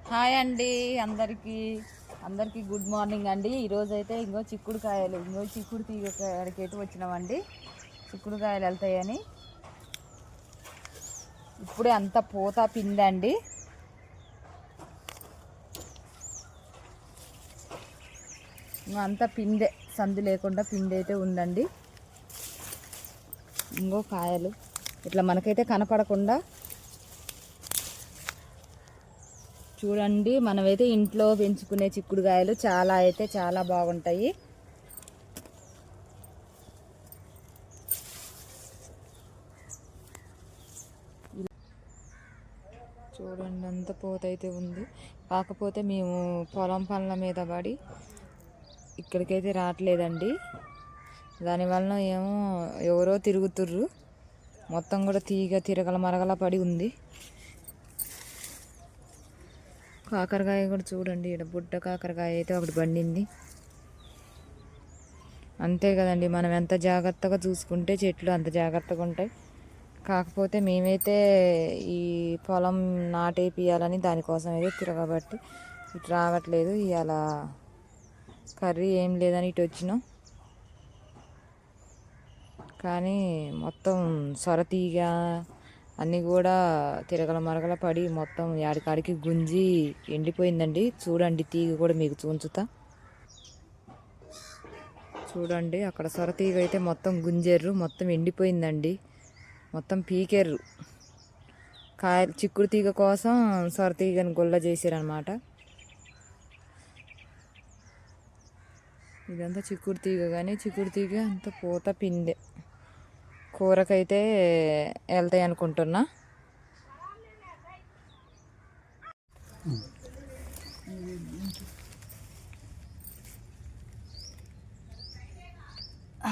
Hi అండి అందరికీ good morning అండి. ఈరోజైతే ఇంకో చిక్కుడుకాయలు చిక్కుడు తీగ కాడికి వచ్చినామండి. చిక్కుడుకాయలు వెళ్తాయని ఇప్పుడే అంత పూత పిందండి. అంత పిండే, సందు లేకుండా పిండి అయితే ఉందండి. ఇంకో కాయలు ఇట్లా మనకైతే కనపడకుండా చూడండి. మనమైతే ఇంట్లో పెంచుకునే చిక్కుడుకాయలు చాలా బాగుంటాయి. చూడండి అంత పూత అయితే ఉంది. కాకపోతే మేము పొలం పనుల మీద పడి ఇక్కడికైతే రావట్లేదండి. దానివల్ల ఏమో ఎవరో తిరుగుతుర్రు. మొత్తం కూడా తీగ తిరగల మరగల పడి ఉంది. కాకరకాయ కూడా చూడండి, ఇక్కడ బుడ్డ కాకరకాయ అయితే ఒకటి పండింది. అంతే కదండి, మనం ఎంత జాగ్రత్తగా చూసుకుంటే చెట్లు అంత జాగ్రత్తగా ఉంటాయి. కాకపోతే మేమైతే ఈ పొలం నాటేపియాలని దానికోసం అయితే తిరగబట్టి ఇటు రావట్లేదు. ఇవాళ కర్రీ ఏం లేదని ఇటు వచ్చినాం. కానీ మొత్తం సొరతీగ అన్నీ కూడా తిరగల మరగల పడి మొత్తం యాడికాడికి గుంజి ఎండిపోయిందండి. చూడండి, తీగ కూడా మీకు చూంచుతా. చూడండి, అక్కడ సొరతీగ అయితే మొత్తం గుంజెర్రు, మొత్తం ఎండిపోయిందండి. మొత్తం పీకెర్రు. చిక్కుడు తీగ కోసం సొరతీగని గొల్ల చేశారనమాట. ఇదంతా చిక్కుడు తీగ, కానీ చిక్కుడు తీగ అంత పూత పిందే. కూరకైతే వెళ్తాయి అనుకుంటున్నా.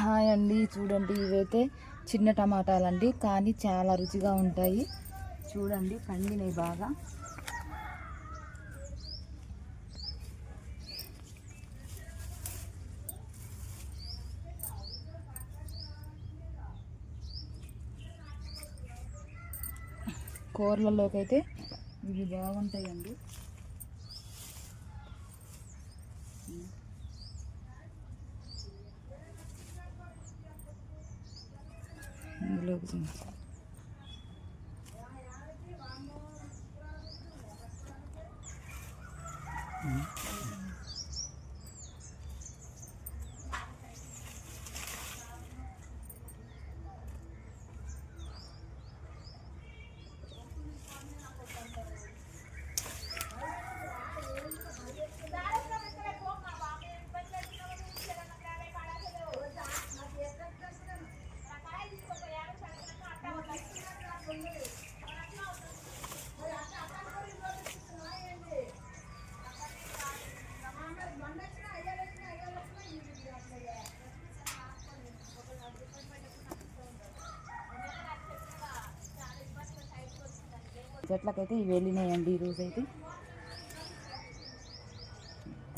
హాయ్ అండి, చూడండి ఇవైతే చిన్న టమాటాలండి, కానీ చాలా రుచిగా ఉంటాయి. చూడండి, పండినవి బాగా. కూరలలోకి అయితే ఇవి బాగుంటాయండి. ఇందులోకి చెట్లకైతే ఇవి వెళ్ళినాయండి ఈరోజైతే.